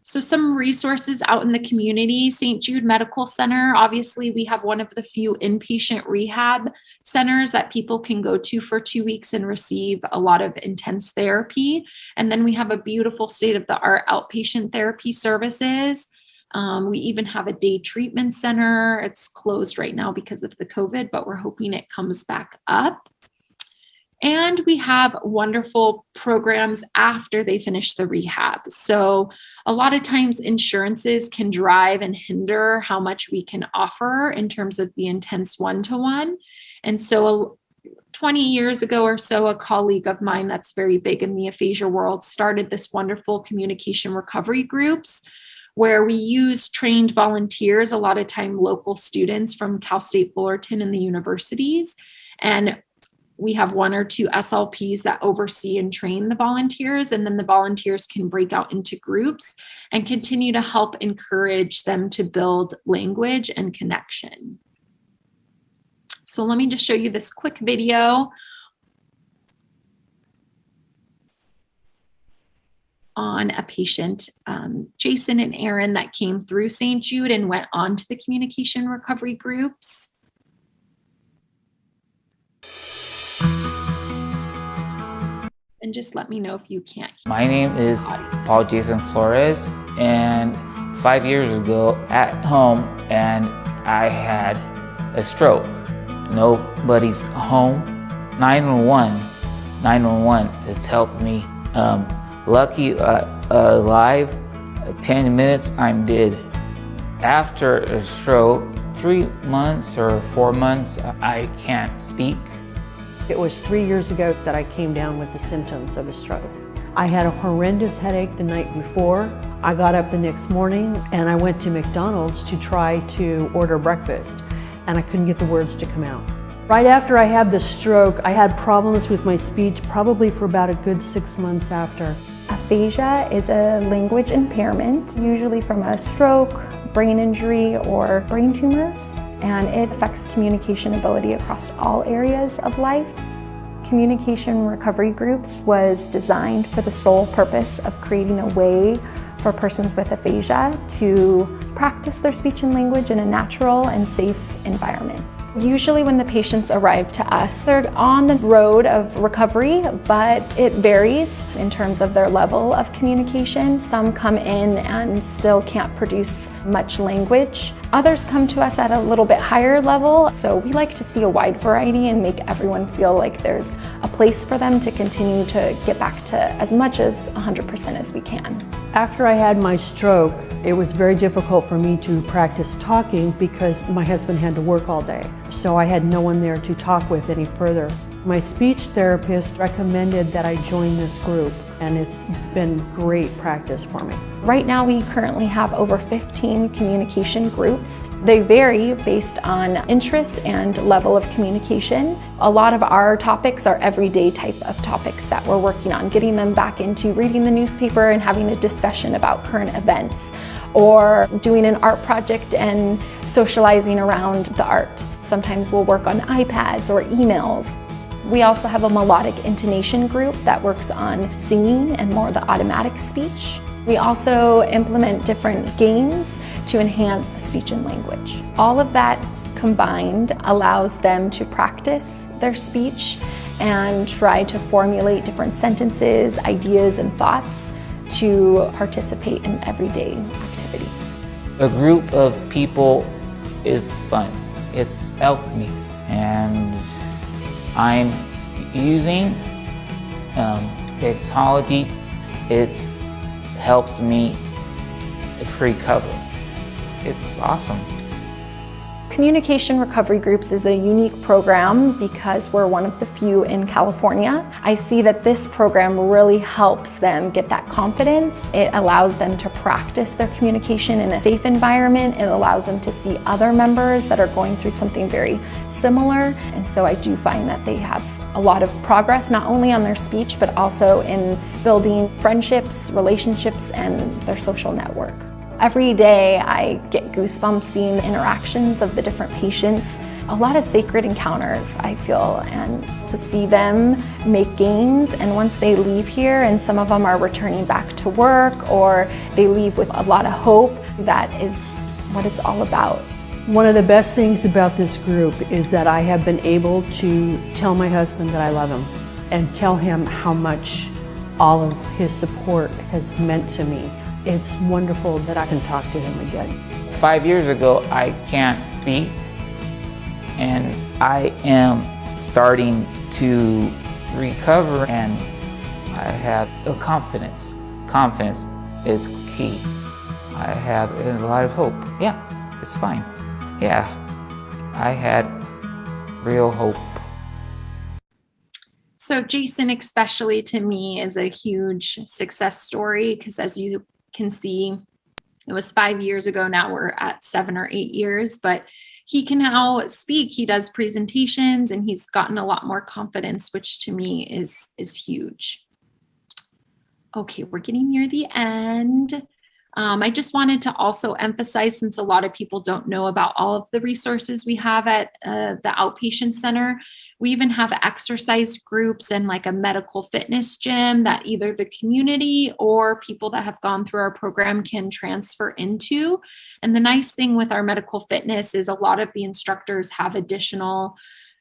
So some resources out in the community, St. Jude Medical Center. Obviously, we have one of the few inpatient rehab centers that people can go to for 2 weeks and receive a lot of intense therapy. And then we have a beautiful state-of-the-art outpatient therapy services. We even have a day treatment center. It's closed right now because of the COVID, but we're hoping it comes back up. And we have wonderful programs after they finish the rehab. So a lot of times insurances can drive and hinder how much we can offer in terms of the intense one-to-one. And so 20 years ago or so, a colleague of mine that's very big in the aphasia world started this wonderful communication recovery groups where we use trained volunteers, a lot of time local students from Cal State Fullerton and the universities. And we have 1 or 2 SLPs that oversee and train the volunteers, and then the volunteers can break out into groups and continue to help encourage them to build language and connection. So let me just show you this quick video on a patient, Jason and Aaron, that came through St. Jude and went on to the communication recovery groups. And just let me know if you can't hear. My name is Paul Jason Flores, and 5 years ago at home, and I had a stroke. Nobody's home. 911 has helped me. Lucky alive, 10 minutes I'm dead. After a stroke, 3 months or 4 months, I can't speak. It was 3 years ago that I came down with the symptoms of a stroke. I had a horrendous headache the night before. I got up the next morning and I went to McDonald's to try to order breakfast, and I couldn't get the words to come out. Right after I had the stroke, I had problems with my speech probably for about a good 6 months after. Aphasia is a language impairment, usually from a stroke, brain injury, or brain tumors, and it affects communication ability across all areas of life. Communication recovery groups was designed for the sole purpose of creating a way for persons with aphasia to practice their speech and language in a natural and safe environment. Usually when the patients arrive to us, they're on the road of recovery, but it varies in terms of their level of communication. Some come in and still can't produce much language. Others come to us at a little bit higher level. So we like to see a wide variety and make everyone feel like there's a place for them to continue to get back to as much as 100% as we can. After I had my stroke, it was very difficult for me to practice talking because my husband had to work all day. So I had no one there to talk with any further. My speech therapist recommended that I join this group, and it's been great practice for me. Right now we currently have over 15 communication groups. They vary based on interests and level of communication. A lot of our topics are everyday type of topics that we're working on, getting them back into reading the newspaper and having a discussion about current events, or doing an art project and socializing around the art. Sometimes we'll work on iPads or emails. We also have a melodic intonation group that works on singing and more the automatic speech. We also implement different games to enhance speech and language. All of that combined allows them to practice their speech and try to formulate different sentences, ideas, and thoughts to participate in everyday activities. A group of people is fun. It's helped me, and I'm using technology. It helps me recover. It's awesome. Communication Recovery Groups is a unique program because we're one of the few in California. I see that this program really helps them get that confidence. It allows them to practice their communication in a safe environment. It allows them to see other members that are going through something very similar. And so I do find that they have a lot of progress, not only on their speech, but also in building friendships, relationships, and their social network. Every day I get goosebumps seeing the interactions of the different patients. A lot of sacred encounters, I feel, and to see them make gains, and once they leave here, and some of them are returning back to work, or they leave with a lot of hope, that is what it's all about. One of the best things about this group is that I have been able to tell my husband that I love him and tell him how much all of his support has meant to me. It's wonderful that I can talk to him again. 5 years ago, I can't speak, and I am starting to recover, and I have a confidence. Confidence is key. I have a lot of hope. Yeah, it's fine. Yeah, I had real hope. So Jason, especially to me, is a huge success story because, as you can see, it was 5 years ago. Now we're at 7 or 8 years, but he can now speak. He does presentations and he's gotten a lot more confidence, which to me is huge. Okay, we're getting near the end. I just wanted to also emphasize, since a lot of people don't know about all of the resources we have at the outpatient center, we even have exercise groups and like a medical fitness gym that either the community or people that have gone through our program can transfer into. And the nice thing with our medical fitness is a lot of the instructors have additional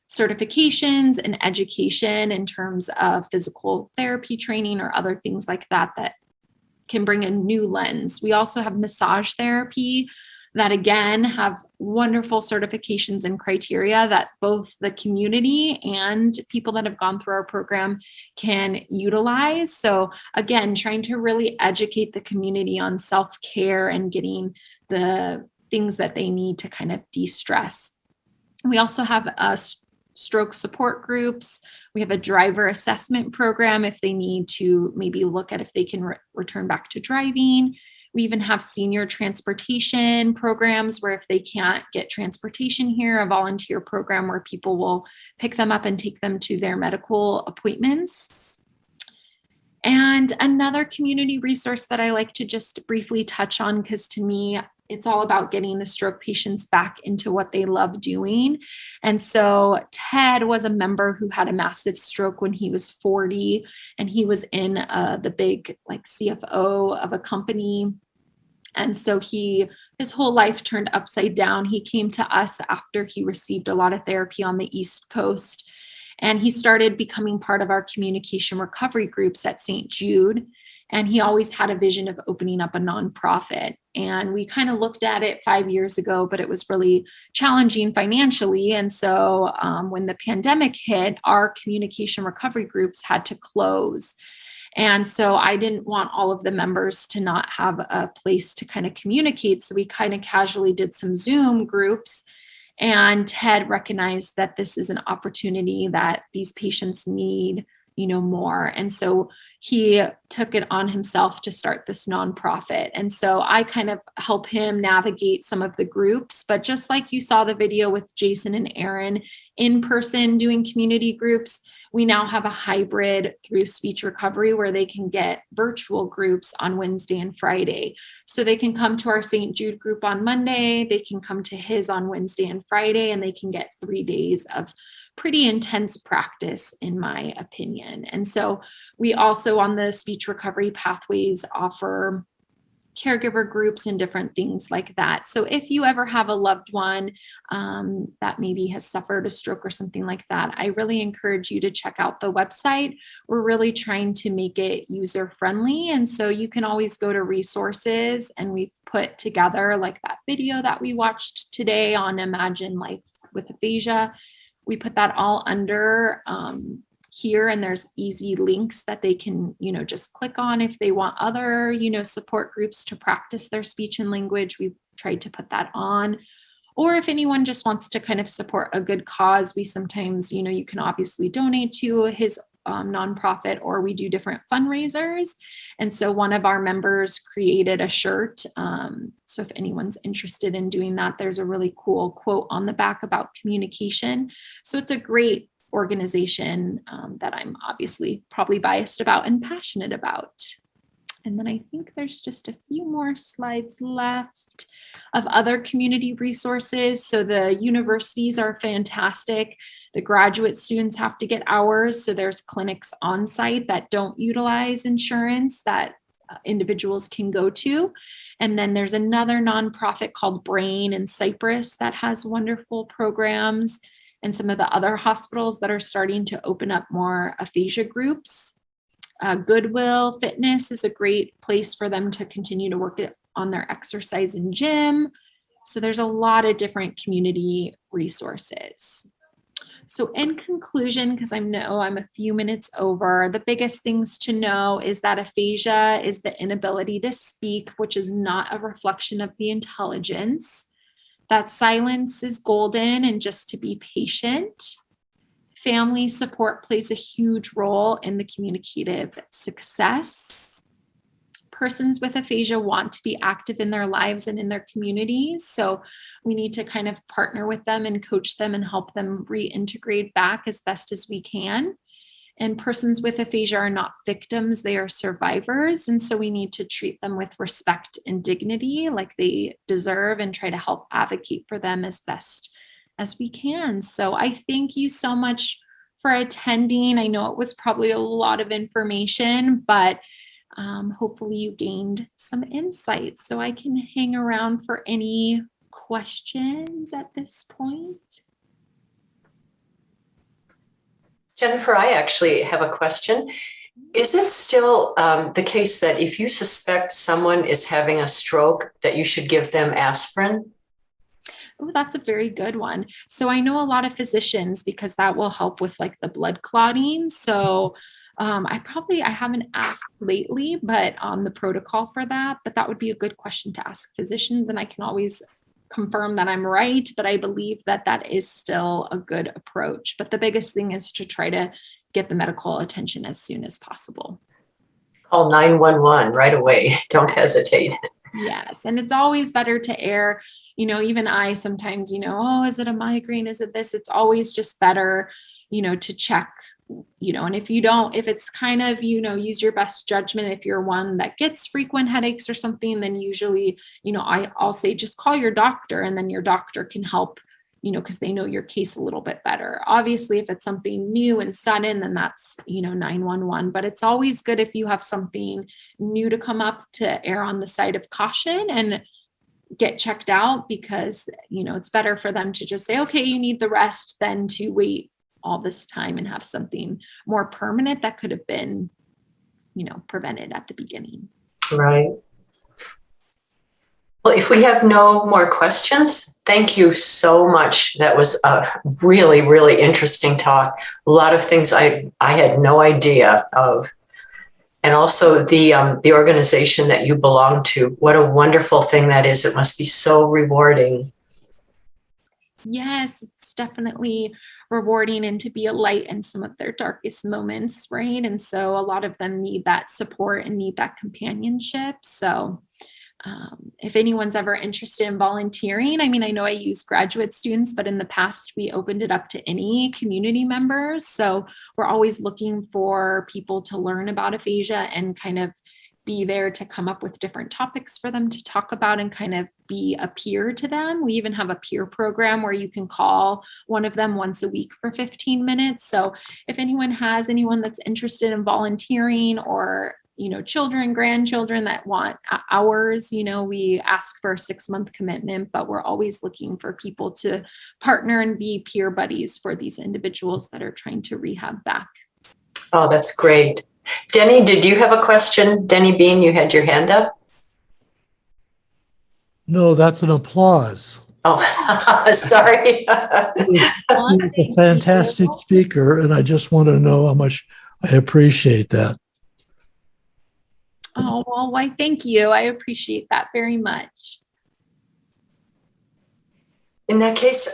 certifications and education in terms of physical therapy training or other things like that that can bring a new lens. We also have massage therapy that, again, have wonderful certifications and criteria that both the community and people that have gone through our program can utilize. So again, trying to really educate the community on self-care and getting the things that they need to kind of de-stress. We also have stroke support groups. We have a driver assessment program if they need to maybe look at if they can return back to driving. We even have senior transportation programs where if they can't get transportation here, a volunteer program where people will pick them up and take them to their medical appointments. And another community resource that I like to just briefly touch on, because to me, it's all about getting the stroke patients back into what they love doing. And so Ted was a member who had a massive stroke when he was 40, and he was in the big like CFO of a company. And so his whole life turned upside down. He came to us after he received a lot of therapy on the East Coast, and he started becoming part of our communication recovery groups at St. Jude. And he always had a vision of opening up a nonprofit. And we kind of looked at it 5 years ago, but it was really challenging financially. And so when the pandemic hit, our communication recovery groups had to close. And so I didn't want all of the members to not have a place to kind of communicate. So we kind of casually did some Zoom groups. And Ted recognized that this is an opportunity that these patients need, more. And so he took it on himself to start this nonprofit. And so I kind of help him navigate some of the groups, but just like you saw the video with Jason and Aaron in person doing community groups, we now have a hybrid through speech recovery where they can get virtual groups on Wednesday and Friday. So they can come to our St. Jude group on Monday, they can come to his on Wednesday and Friday, and they can get 3 days of pretty intense practice, in my opinion. And so we also on the speech recovery pathways offer caregiver groups and different things like that. So if you ever have a loved one that maybe has suffered a stroke or something like that, I really encourage you to check out the website. We're really trying to make it user friendly. And so you can always go to resources, and we've put together like that video that we watched today on Imagine Life with Aphasia. We put that all under here, and there's easy links that they can, just click on if they want other, support groups to practice their speech and language. We've tried to put that on. Or if anyone just wants to kind of support a good cause, we sometimes, you can obviously donate to his nonprofit, or we do different fundraisers. And so one of our members created a shirt. So if anyone's interested in doing that, there's a really cool quote on the back about communication. So it's a great organization that I'm obviously probably biased about and passionate about. And then I think there's just a few more slides left of other community resources. So the universities are fantastic. The graduate students have to get hours. So there's clinics on site that don't utilize insurance that individuals can go to. And then there's another nonprofit called Brain in Cyprus that has wonderful programs, and some of the other hospitals that are starting to open up more aphasia groups. Goodwill Fitness is a great place for them to continue to work on their exercise and gym. So there's a lot of different community resources. So in conclusion, because I know I'm a few minutes over, the biggest things to know is that aphasia is the inability to speak, which is not a reflection of the intelligence. That silence is golden, and just to be patient. Family support plays a huge role in the communicative success. Persons with aphasia want to be active in their lives and in their communities. So we need to kind of partner with them and coach them and help them reintegrate back as best as we can. And persons with aphasia are not victims, they are survivors. And so we need to treat them with respect and dignity like they deserve, and try to help advocate for them as best as we can. So I thank you so much for attending. I know it was probably a lot of information, but hopefully you gained some insight. So I can hang around for any questions at this point. Jennifer, I actually have a question. Is it still the case that if you suspect someone is having a stroke, that you should give them aspirin? Oh, that's a very good one. So I know a lot of physicians, because that will help with like the blood clotting. So I haven't asked lately, but on the protocol for that, but that would be a good question to ask physicians. And I can always confirm that I'm right, but I believe that that is still a good approach. But the biggest thing is to try to get the medical attention as soon as possible. Call 911 right away. Don't hesitate. Yes. And it's always better to err. Even I sometimes, oh, is it a migraine? Is it this? It's always just better, to check, and if it's kind of, use your best judgment. If you're one that gets frequent headaches or something, then usually, I'll say just call your doctor, and then your doctor can help, because they know your case a little bit better. Obviously, if it's something new and sudden, then that's, 911. But it's always good if you have something new to come up to err on the side of caution and get checked out, because, it's better for them to just say, okay, you need the rest, than to wait all this time and have something more permanent that could have been, prevented at the beginning. Right. Well, if we have no more questions, thank you so much. That was a really, really interesting talk. A lot of things I had no idea of. And also the organization that you belong to. What a wonderful thing that is. It must be so rewarding. Yes, it's definitely rewarding, and to be a light in some of their darkest moments, right? And so a lot of them need that support and need that companionship. So if anyone's ever interested in volunteering, I know I use graduate students, but in the past we opened it up to any community members. So we're always looking for people to learn about aphasia and kind of be there to come up with different topics for them to talk about and kind of be a peer to them. We even have a peer program where you can call one of them once a week for 15 minutes. So if anyone has anyone that's interested in volunteering, or children, grandchildren that want hours, we ask for a 6-month commitment, but we're always looking for people to partner and be peer buddies for these individuals that are trying to rehab back. Oh, that's great. Denny, did you have a question? Denny Bean, you had your hand up. No, that's an applause. Oh, sorry. She's a fantastic speaker, and I just want to know how much I appreciate that. Oh, well, why, thank you. I appreciate that very much. In that case,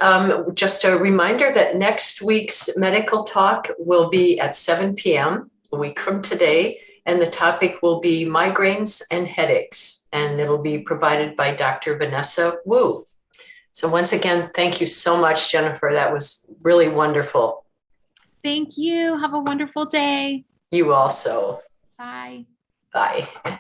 just a reminder that next week's medical talk will be at 7 p.m., a week from today, and the topic will be migraines and headaches, and it'll be provided by Dr. Vanessa Wu. So once again, thank you so much, Jennifer. That was really wonderful. Thank you. Have a wonderful day. You also. Bye. Bye.